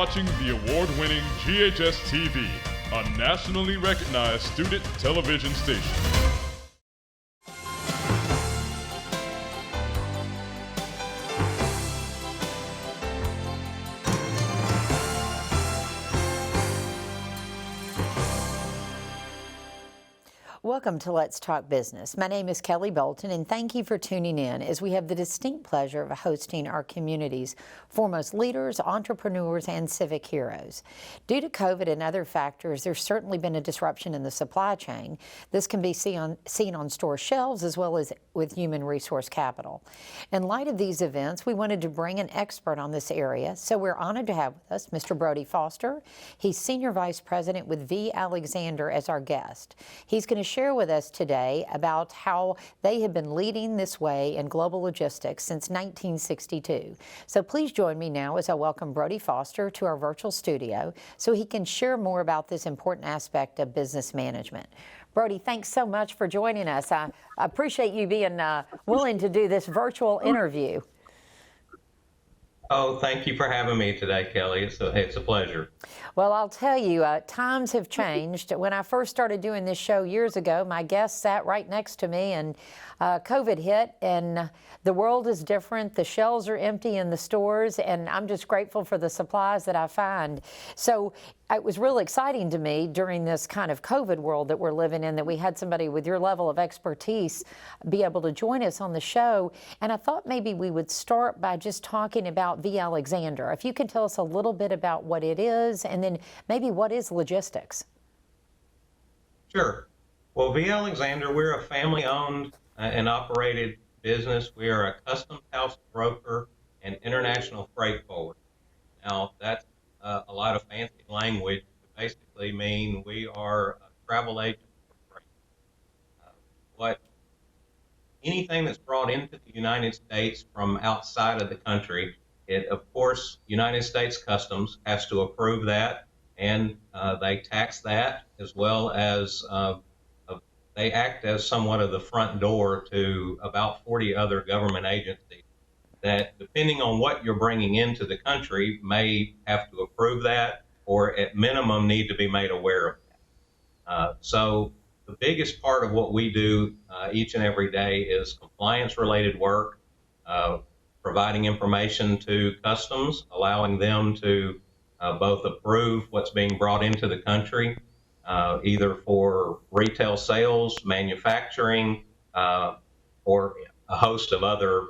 watching the award-winning GHS-TV, a nationally recognized student television station. Welcome to Let's Talk Business. My name is Kelly Bolton, and thank you for tuning in as we have the distinct pleasure of hosting our community's foremost leaders, entrepreneurs, and civic heroes. Due to COVID and other factors, there's certainly been a disruption in the supply chain. This can be seen on store shelves as well as with human resource capital. In light of these events, we wanted to bring an expert on this area, so we're honored to have with us Mr. Brodie Foster. He's Senior Vice President with V. Alexander as our guest. He's going to share with us today about how they have been leading this way in global logistics since 1962. So please join me now as I welcome Brodie Foster to our virtual studio so he can share more about this important aspect of business management. Brodie, thanks so much for joining us. I appreciate you being willing to do this virtual interview. Oh, thank you for having me today, Kelly. It's a pleasure. Well, I'll tell you, times have changed. When I first started doing this show years ago, my guest sat right next to me, and COVID hit, and the world is different. The shelves are empty in the stores, and I'm just grateful for the supplies that I find. So it was really exciting to me during this kind of COVID world that we're living in that we had somebody with your level of expertise be able to join us on the show. And I thought maybe we would start by just talking about V. Alexander. If you could tell us a little bit about what it is, and then maybe what is logistics? Sure. Well, V. Alexander, we're a family-owned and operated business. We are a custom house broker and international freight forwarder. Now, that's a lot of fancy language to basically mean we are a travel agent for freight. Anything that's brought into the United States from outside of the country, of course, United States Customs has to approve that, and they tax that, as well as they act as somewhat of the front door to about 40 other government agencies that, depending on what you're bringing into the country, may have to approve that or at minimum need to be made aware of that. So the biggest part of what we do each and every day is compliance-related work, providing information to customs, allowing them to both approve what's being brought into the country, either for retail sales, manufacturing, or a host of other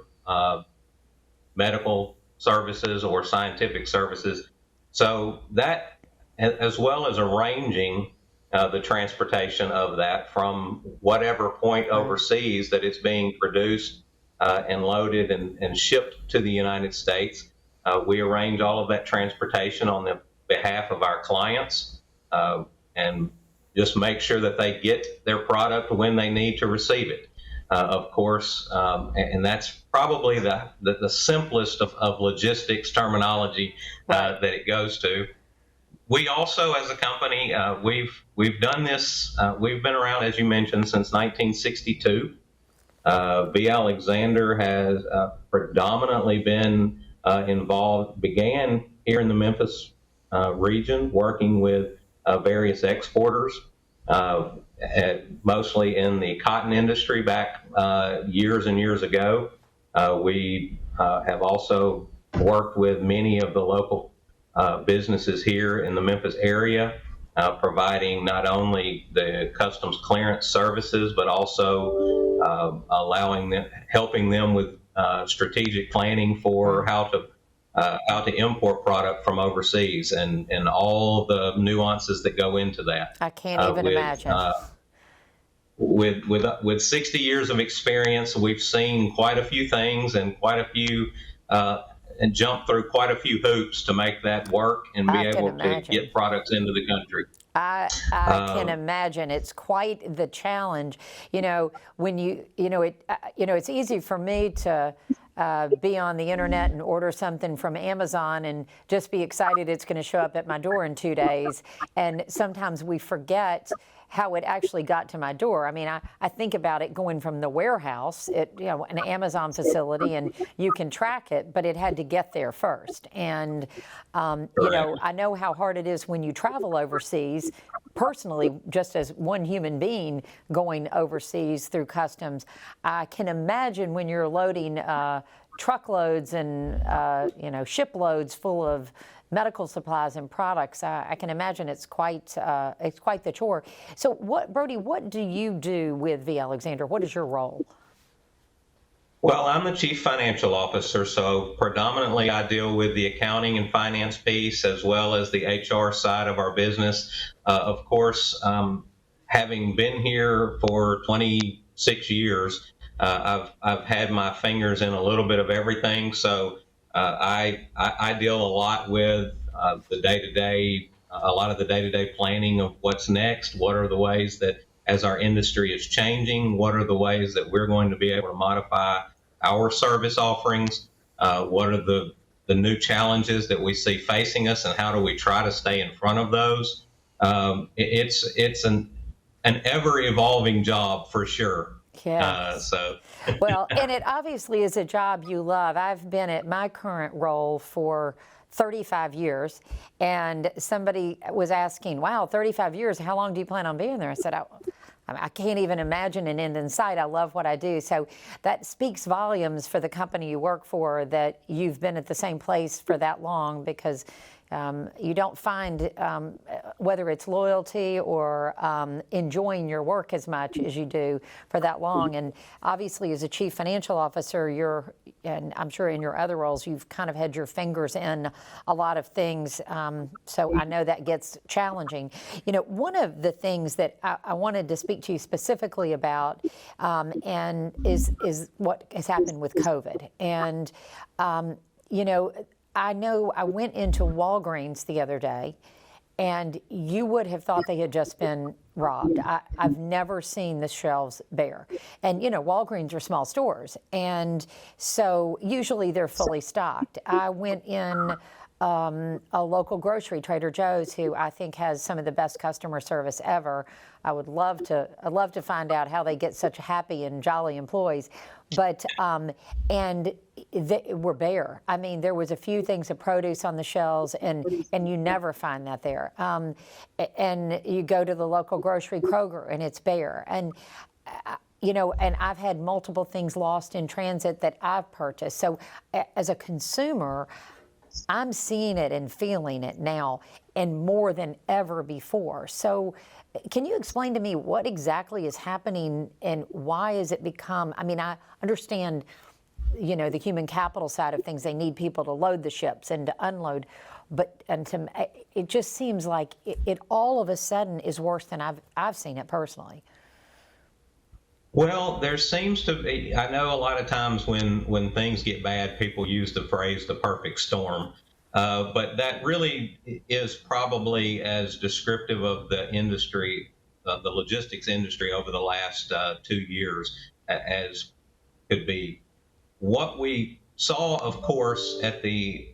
medical services or scientific services. So that, as well as arranging the transportation of that from whatever point overseas that it's being produced and loaded and shipped to the United States. We arrange all of that transportation on the behalf of our clients and just make sure that they get their product when they need to receive it. Of course, and that's probably the simplest of logistics terminology that it goes to. We also, as a company, we've done this. We've been around, as you mentioned, since 1962. V. Alexander has predominantly been began here in the Memphis region, working with various exporters, mostly in the cotton industry back years and years ago. We have also worked with many of the local businesses here in the Memphis area, providing not only the customs clearance services, but also helping them with strategic planning for how to import product from overseas and all the nuances that go into that. I can't even imagine. With 60 years of experience, we've seen quite a few things and quite a few and jump through quite a few hoops to make that work and be able to get products into the country. I can imagine. It's quite the challenge. When it's easy for me to be on the internet and order something from Amazon and just be excited it's going to show up at my door in 2 days. And sometimes we forget how it actually got to my door. I mean, I think about it going from the warehouse, an Amazon facility, and you can track it, but it had to get there first. And, I know how hard it is when you travel overseas, personally, just as one human being going overseas through customs. I can imagine when you're loading truckloads and, shiploads full of medical supplies and products. I can imagine it's quite the chore. So, Brodie, what do you do with V. Alexander? What is your role? Well, I'm the Chief Financial Officer, so predominantly I deal with the accounting and finance piece as well as the HR side of our business. Of course, having been here for 26 years, I've had my fingers in a little bit of everything. So I deal a lot with the day-to-day, a lot of the day-to-day planning of what's next. What are the ways that, as our industry is changing, what are the ways that we're going to be able to modify our service offerings? What are the new challenges that we see facing us, and how do we try to stay in front of those? It's an ever-evolving job for sure. Yes. Well, and it obviously is a job you love. I've been at my current role for 35 years, and somebody was asking, wow, 35 years, how long do you plan on being there? I said, I can't even imagine an end in sight. I love what I do. So that speaks volumes for the company you work for, that you've been at the same place for that long, because you don't find, whether it's loyalty or enjoying your work as much as you do for that long. And obviously, as a chief financial officer, and I'm sure in your other roles, you've kind of had your fingers in a lot of things. So I know that gets challenging. One of the things that I wanted to speak to you specifically about, and is what has happened with COVID. And, I know I went into Walgreens the other day, and you would have thought they had just been robbed. I've never seen the shelves bare. And, Walgreens are small stores, and so usually they're fully stocked. I went in a local grocery, Trader Joe's, who I think has some of the best customer service ever. I'd love to find out how they get such happy and jolly employees. But and they were bare. I mean, there was a few things of produce on the shelves, and you never find that there. And you go to the local grocery, Kroger, and it's bare. And and I've had multiple things lost in transit that I've purchased. So as a consumer, I'm seeing it and feeling it now, and more than ever before. So can you explain to me what exactly is happening, and why has it become, I mean, I understand, the human capital side of things. They need people to load the ships and to unload, but it just seems like it all of a sudden is worse than I've seen it personally. Well, there seems to be, I know a lot of times when things get bad, people use the phrase the perfect storm. But that really is probably as descriptive of the industry, the logistics industry over the last 2 years as could be. What we saw, of course, at the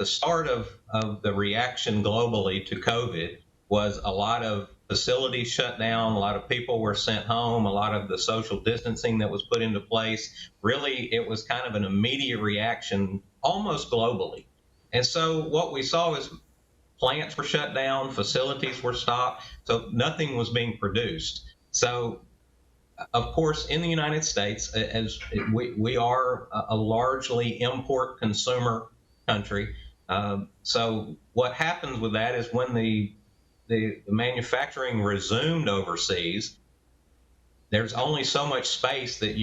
start of the reaction globally to COVID was a lot of facilities shut down, a lot of people were sent home, a lot of the social distancing that was put into place. Really, it was kind of an immediate reaction almost globally. And so what we saw is plants were shut down, facilities were stopped, so nothing was being produced. So, of course, in the United States, as we are a largely import consumer country, so what happens with that is when the manufacturing resumed overseas, there's only so much space that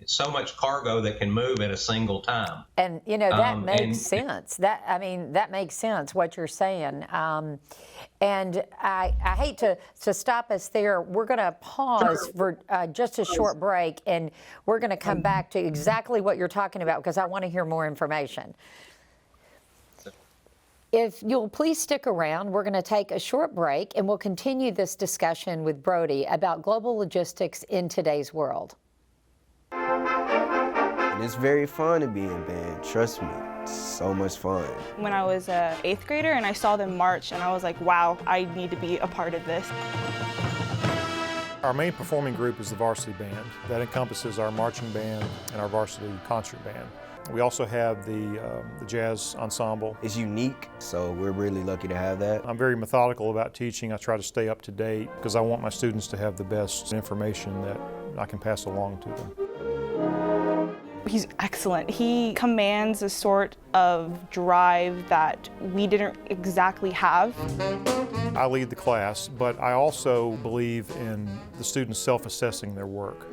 so much cargo that can move at a single time. And that makes sense. That makes sense what you're saying. And I hate to stop us there. We're going to pause for just a short break, and we're going to come back to exactly what you're talking about, because I want to hear more information. If you'll please stick around, we're going to take a short break, and we'll continue this discussion with Brodie about global logistics in today's world. And it's very fun to be in band, trust me, it's so much fun. When I was an 8th grader and I saw them march, and I was like, wow, I need to be a part of this. Our main performing group is the varsity band. That encompasses our marching band and our varsity concert band. We also have the jazz ensemble. It's unique, so we're really lucky to have that. I'm very methodical about teaching. I try to stay up to date because I want my students to have the best information that I can pass along to them. He's excellent. He commands a sort of drive that we didn't exactly have. I lead the class, but I also believe in the students self-assessing their work.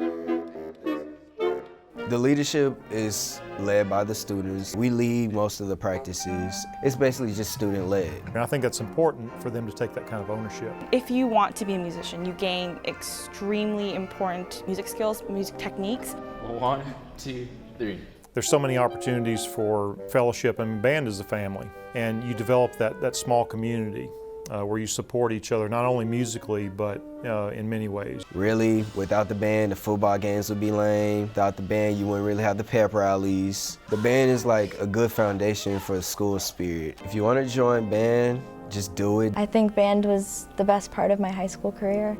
The leadership is led by the students. We lead most of the practices. It's basically just student-led. And I think that's important for them to take that kind of ownership. If you want to be a musician, you gain extremely important music skills, music techniques. 1, 2, 3. There's so many opportunities for fellowship, and band is a family. And you develop that small community where you support each other, not only musically, but in many ways. Really, without the band, the football games would be lame. Without the band, you wouldn't really have the pep rallies. The band is like a good foundation for the school spirit. If you want to join band, just do it. I think band was the best part of my high school career.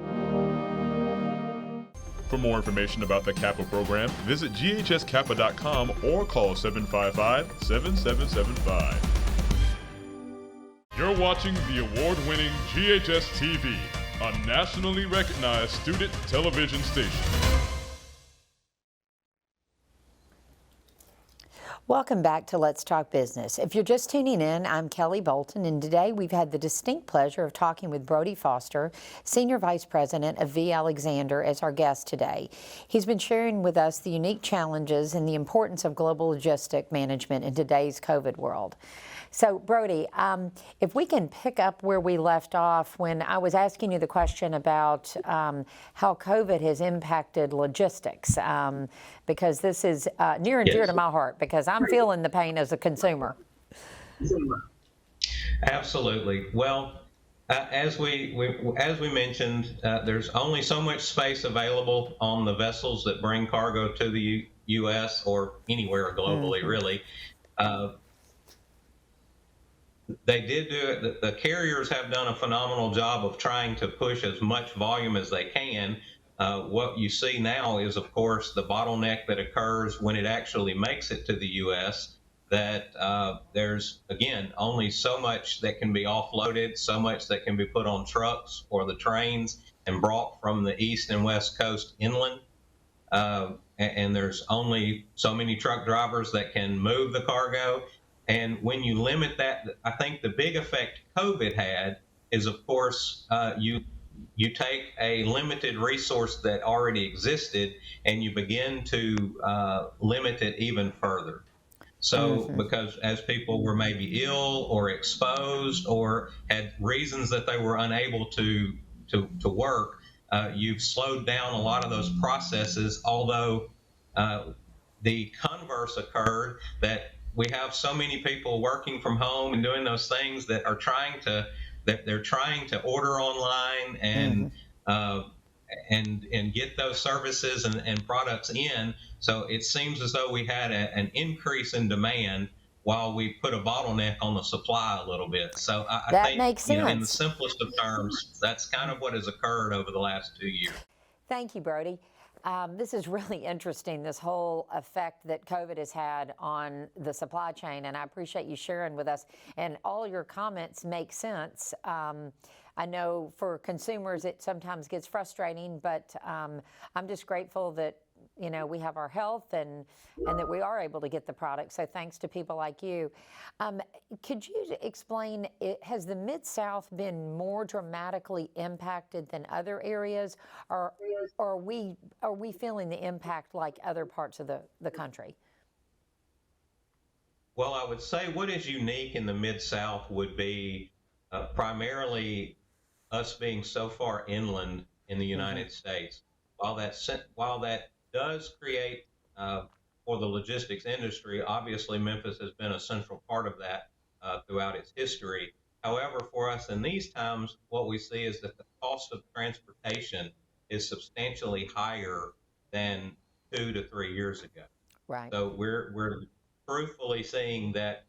For more information about the Kappa program, visit ghskappa.com or call 755-7775. You're watching the award-winning GHS-TV, a nationally recognized student television station. Welcome back to Let's Talk Business. If you're just tuning in, I'm Kelly Bolton, and today we've had the distinct pleasure of talking with Brodie Foster, Senior Vice President of V. Alexander, as our guest today. He's been sharing with us the unique challenges and the importance of global logistic management in today's COVID world. So, Brodie, if we can pick up where we left off when I was asking you the question about how COVID has impacted logistics, because this is near and dear to my heart, because I'm feeling the pain as a consumer. Absolutely. Well, as we mentioned, there's only so much space available on the vessels that bring cargo to the U.S. or anywhere globally, really. They did do it. The carriers have done a phenomenal job of trying to push as much volume as they can. What you see now is, of course, the bottleneck that occurs when it actually makes it to the U.S., that there's, again, only so much that can be offloaded, so much that can be put on trucks or the trains and brought from the East and West Coast inland. And there's only so many truck drivers that can move the cargo. And when you limit that, I think the big effect COVID had is, of course, you take a limited resource that already existed and you begin to limit it even further. So because as people were maybe ill or exposed or had reasons that they were unable to work, you've slowed down a lot of those processes, although the converse occurred, that we have so many people working from home and doing those things that are trying to order online and get those services and products in. So it seems as though we had an increase in demand while we put a bottleneck on the supply a little bit. So I think, makes sense. In the simplest of terms, that's kind of what has occurred over the last 2 years. Thank you, Brodie. This is really interesting, this whole effect that COVID has had on the supply chain, and I appreciate you sharing with us. And all your comments make sense. I know for consumers it sometimes gets frustrating, but I'm just grateful that we have our health and that we are able to get the product. So thanks to people like you. Could you explain, has the Mid-South been more dramatically impacted than other areas, or are we feeling the impact like other parts of the country? Well, I would say what is unique in the Mid-South would be primarily us being so far inland in the United States. While that does create for the logistics industry, obviously Memphis has been a central part of that throughout its history. However, for us in these times, what we see is that the cost of transportation is substantially higher than 2 to 3 years ago. Right. So we're truthfully seeing that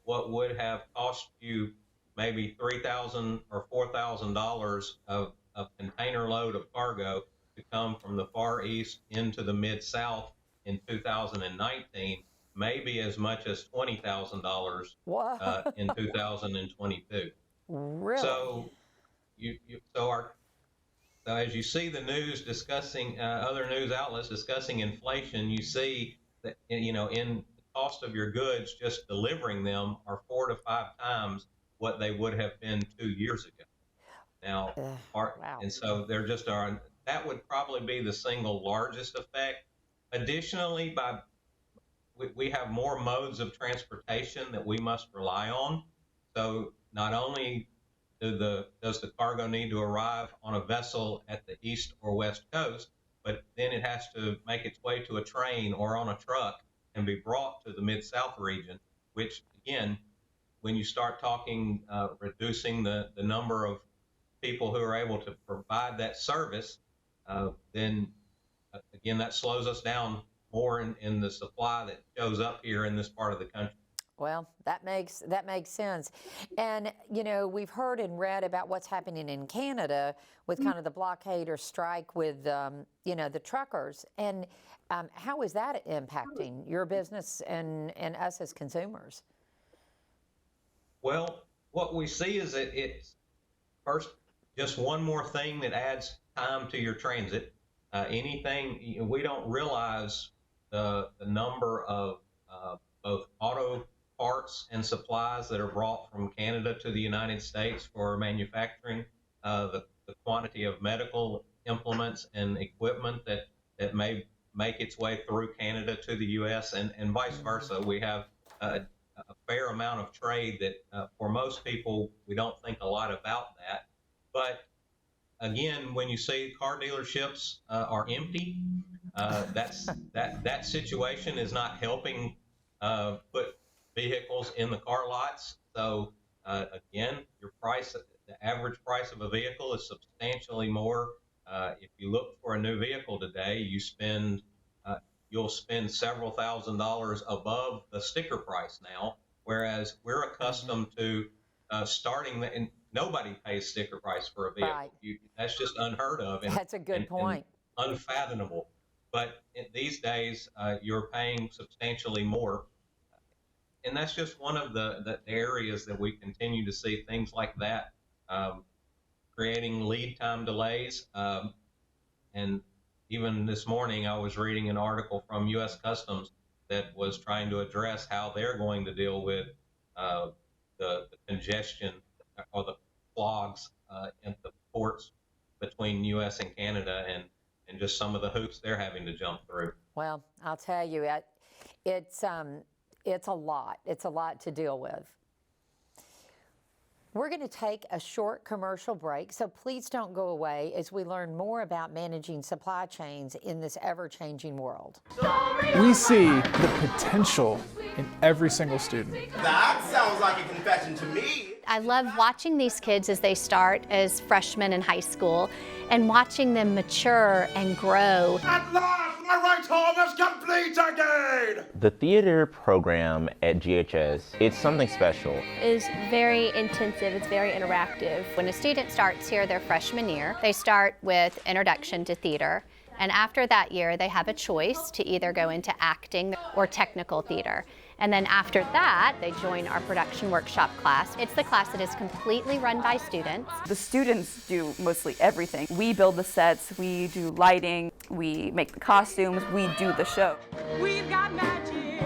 what would have cost you maybe $3,000 or $4,000 of a container load of cargo to come from the Far East into the Mid-South in 2019, maybe as much as $20,000 in 2022. Really? So, so as you see the news discussing, other news outlets discussing inflation, you see that, in the cost of your goods, just delivering them are 4 to 5 times what they would have been 2 years ago. Now, wow. and so there just are, that would probably be the single largest effect. Additionally, we have more modes of transportation that we must rely on. So not only does the cargo need to arrive on a vessel at the east or west coast, but then it has to make its way to a train or on a truck and be brought to the Mid-South region, which, again, when you start talking reducing the number of people who are able to provide that service, then again, that slows us down more in the supply that shows up here in this part of the country. Well, that makes sense. And, we've heard and read about what's happening in Canada with kind of the blockade or strike with, the truckers. And how is that impacting your business and us as consumers? Well, what we see is that it's first just one more thing that adds time to your transit. Anything, we don't realize the number of both auto parts and supplies that are brought from Canada to the United States for manufacturing, the quantity of medical implements and equipment that may make its way through Canada to the U.S. and vice versa. We have a fair amount of trade that for most people, we don't think a lot about that. But again, when you see car dealerships are empty, that situation is not helping put vehicles in the car lots. So again, the average price of a vehicle is substantially more. If you look for a new vehicle today, you'll spend several $1,000s above the sticker price now, whereas we're accustomed to starting and nobody pays sticker price for a vehicle. Right. That's just unheard of. That's a good point. And unfathomable. But these days, you're paying substantially more. And that's just one of the areas that we continue to see things like that, creating lead time delays. And even this morning, I was reading an article from U.S. Customs that was trying to address how they're going to deal with the congestion or the clogs in the ports between U.S. and Canada, and just some of the hoops they're having to jump through. Well, I'll tell you, it's a lot. It's a lot to deal with. We're going to take a short commercial break, so please don't go away as we learn more about managing supply chains in this ever-changing world. We see the potential in every single student. That sounds like a confession to me. I love watching these kids as they start as freshmen in high school and watching them mature and grow. At last, my right arm is complete again! The theater program at GHS, it's something special. It's very intensive, it's very interactive. When a student starts here their freshman year, they start with Introduction to Theater. And after that year, they have a choice to either go into acting or technical theater. And then after that, they join our production workshop class. It's the class that is completely run by students. The students do mostly everything. We build the sets, we do lighting, we make the costumes, we do the show. We've got magic,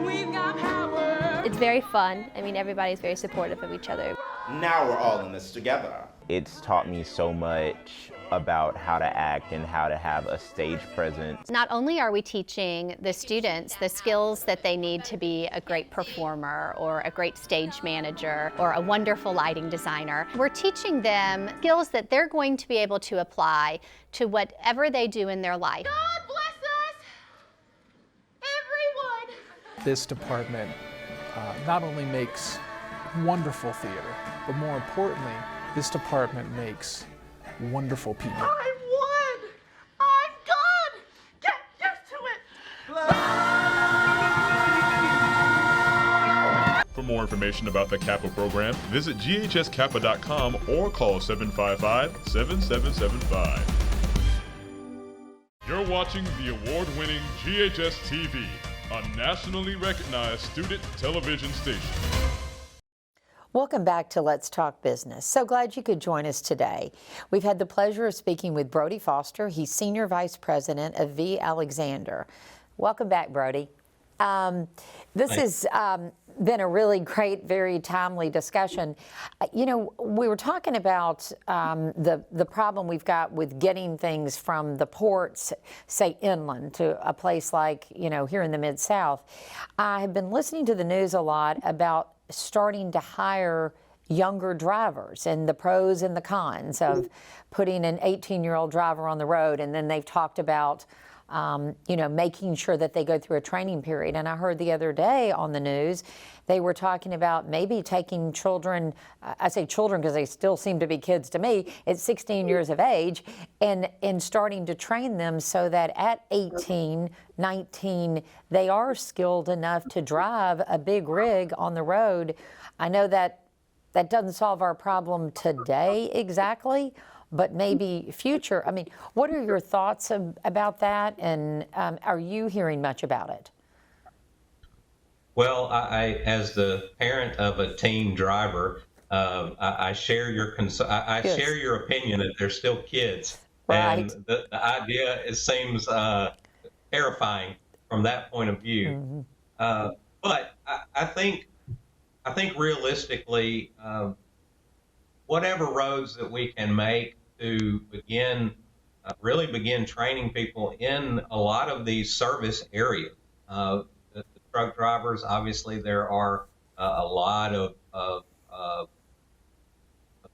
we've got power. It's very fun. I mean, everybody's very supportive of each other. Now we're all in this together. It's taught me so much about how to act and how to have a stage presence. Not only are we teaching the students the skills that they need to be a great performer or a great stage manager or a wonderful lighting designer, we're teaching them skills that they're going to be able to apply to whatever they do in their life. God bless us, everyone. This department not only makes wonderful theater, but more importantly, this department makes wonderful people. I won! I'm good! Get used to it! For more information about the Kappa program, visit ghskappa.com or call 755-7775. You're watching the award-winning GHS-TV, a nationally recognized student television station. Welcome back to Let's Talk Business. So glad you could join us today. We've had the pleasure of speaking with Brodie Foster. He's Senior Vice President of V. Alexander. Welcome back, Brodie. This has been a really great, very timely discussion. You know, we were talking about the problem we've got with getting things from the ports, say inland, to a place like, you know, here in the Mid-South. I have been listening to the news a lot about starting to hire younger drivers and the pros and the cons of putting an 18-year-old driver on the road, and then they've talked about you know, making sure that they go through a training period. And I heard the other day on the news, they were talking about maybe taking children, I say children because they still seem to be kids to me, at 16 years of age, and starting to train them so that at 18, 19, they are skilled enough to drive a big rig on the road. I know that that doesn't solve our problem today exactly, but maybe future. I mean, what are your thoughts about that, and are you hearing much about it? Well, I as the parent of a teen driver, I share your I share your opinion that they're still kids, right. And the idea, it seems terrifying from that point of view. But I think realistically, whatever roads that we can make to begin, really begin training people in a lot of these service areas. The truck drivers, obviously, there are a lot of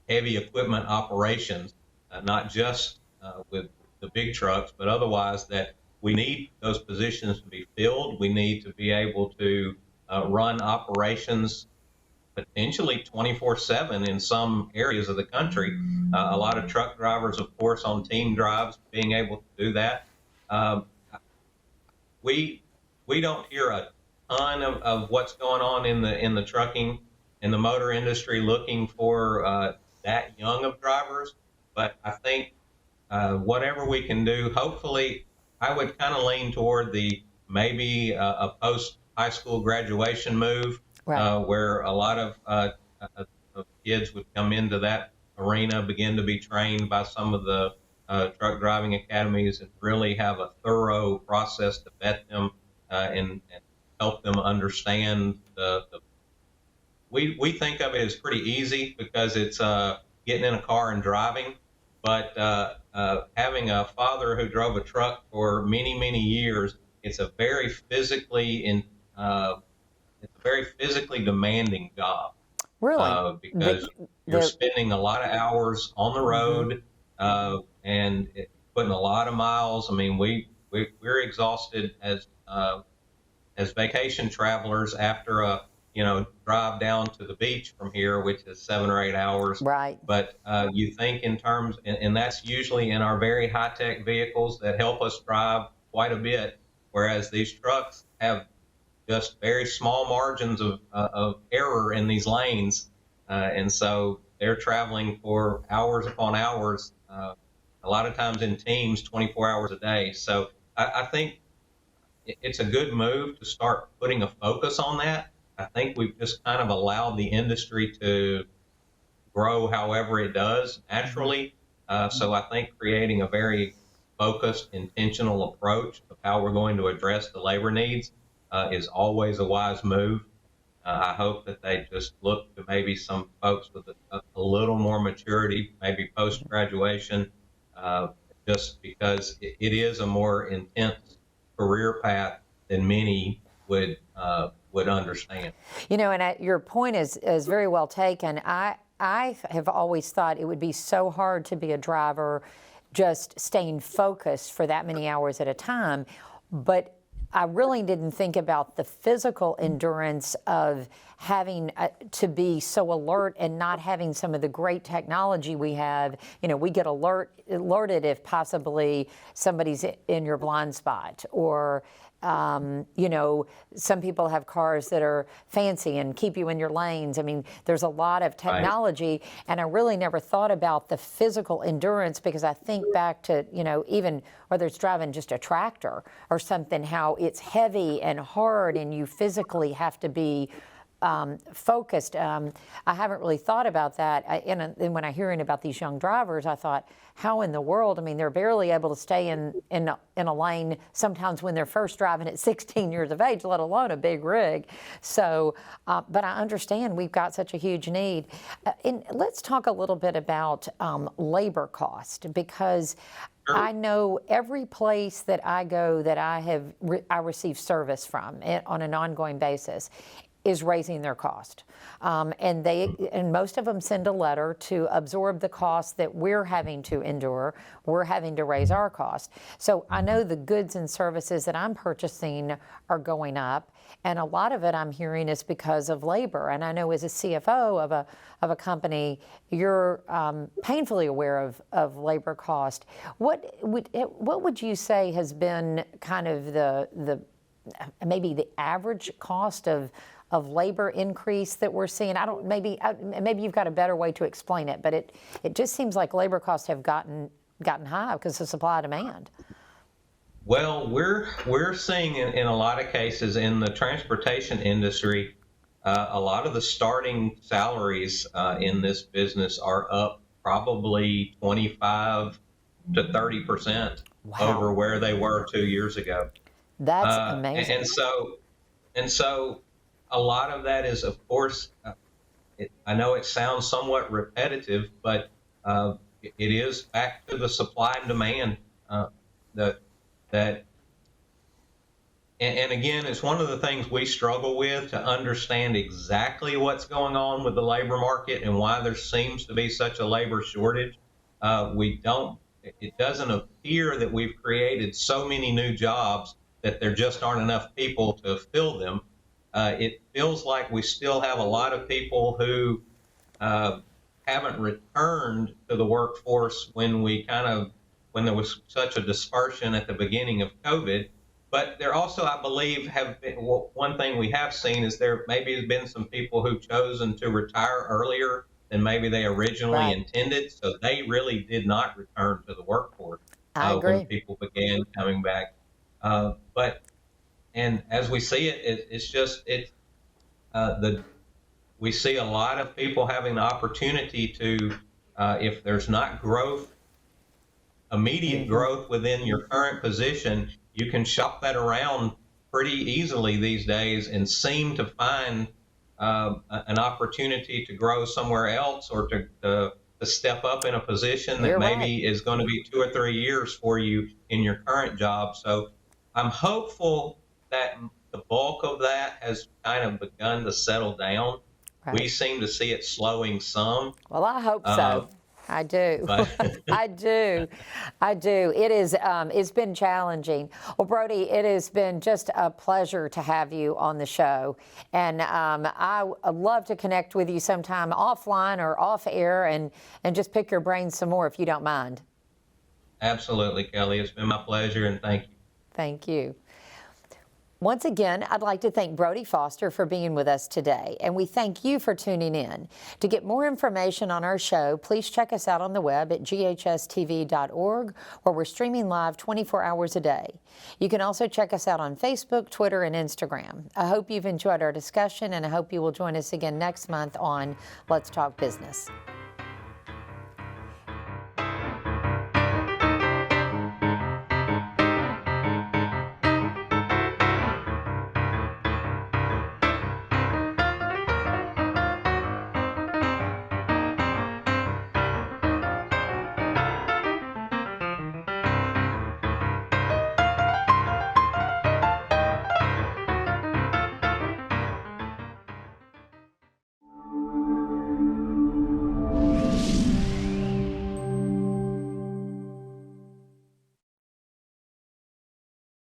heavy equipment operations, not just with the big trucks, but otherwise that we need those positions to be filled. We need to be able to run operations potentially 24/7 in some areas of the country. A lot of truck drivers, of course, on team drives, being able to do that. We don't hear a ton of what's going on in the trucking and the motor industry looking for that young of drivers. But I think whatever we can do, hopefully, I would kind of lean toward maybe a post high school graduation move. Right. Where a lot of kids would come into that arena, begin to be trained by some of the truck driving academies, and really have a thorough process to vet them and help them understand we think of it as pretty easy because it's getting in a car and driving, but having a father who drove a truck for many, many years, it's a very physically demanding job. Really? Because you're spending a lot of hours on the road and putting a lot of miles. I mean, we're exhausted as vacation travelers after a drive down to the beach from here, which is 7 or 8 hours. Right. But you think in terms, and that's usually in our very high-tech vehicles that help us drive quite a bit, whereas these trucks have just very small margins of error in these lanes. And so they're traveling for hours upon hours, a lot of times in teams, 24 hours a day. So I think it's a good move to start putting a focus on that. I think we've just kind of allowed the industry to grow however it does naturally. So I think creating a very focused, intentional approach of how we're going to address the labor needs is always a wise move. I hope that they just look to maybe some folks with a little more maturity, maybe post-graduation, just because it is a more intense career path than many would understand. You know, and your point is very well taken. I have always thought it would be so hard to be a driver just staying focused for that many hours at a time. But I really didn't think about the physical endurance of having to be so alert and not having some of the great technology we have. You know, we get alerted if possibly somebody's in your blind spot, or you know, some people have cars that are fancy and keep you in your lanes. I mean, there's a lot of technology, and I really never thought about the physical endurance, because I think back to, you know, even whether it's driving just a tractor or something, how it's heavy and hard and you physically have to be focused. I haven't really thought about that. And when I hearing about these young drivers, I thought, how in the world? I mean, they're barely able to stay in a lane sometimes when they're first driving at 16 years of age, let alone a big rig. So, but I understand we've got such a huge need. And let's talk a little bit about labor cost, because I know every place that I go that I receive service from on an ongoing basis is raising their cost. And most of them send a letter to absorb the cost that we're having to endure. We're having to raise our cost. So I know the goods and services that I'm purchasing are going up, and a lot of it I'm hearing is because of labor. And I know as a CFO of a company, you're painfully aware of labor cost. What would you say has been kind of the maybe the average cost of labor increase that we're seeing? Maybe you've got a better way to explain it, but it just seems like labor costs have gotten high because of supply and demand. Well, we're seeing in a lot of cases in the transportation industry, a lot of the starting salaries in this business are up probably 25 to 30% over where they were 2 years ago. That's amazing. And so a lot of that is, of course, I know it sounds somewhat repetitive, but it is back to the supply and demand. And again, it's one of the things we struggle with, to understand exactly what's going on with the labor market and why there seems to be such a labor shortage. It doesn't appear that we've created so many new jobs that there just aren't enough people to fill them. It feels like we still have a lot of people who haven't returned to the workforce when there was such a dispersion at the beginning of COVID. But there also, I believe, one thing we have seen is there maybe has been some people who've chosen to retire earlier than maybe they originally intended. So they really did not return to the workforce when people began coming back. And as we see it, we see a lot of people having the opportunity to, if there's not immediate growth within your current position, you can shop that around pretty easily these days and seem to find an opportunity to grow somewhere else, or to step up in a position that maybe is going to be 2 or 3 years for you in your current job. So I'm hopeful that the bulk of that has kind of begun to settle down. We seem to see it slowing some. Well, I hope so. I do. I do. It's been challenging. Well, Brodie, it has been just a pleasure to have you on the show. And I would love to connect with you sometime offline or off air and just pick your brain some more, if you don't mind. Absolutely, Kelly. It's been my pleasure, and thank you. Thank you. Once again, I'd like to thank Brodie Foster for being with us today, and we thank you for tuning in. To get more information on our show, please check us out on the web at GHS-TV.org, where we're streaming live 24 hours a day. You can also check us out on Facebook, Twitter, and Instagram. I hope you've enjoyed our discussion, and I hope you will join us again next month on Let's Talk Business.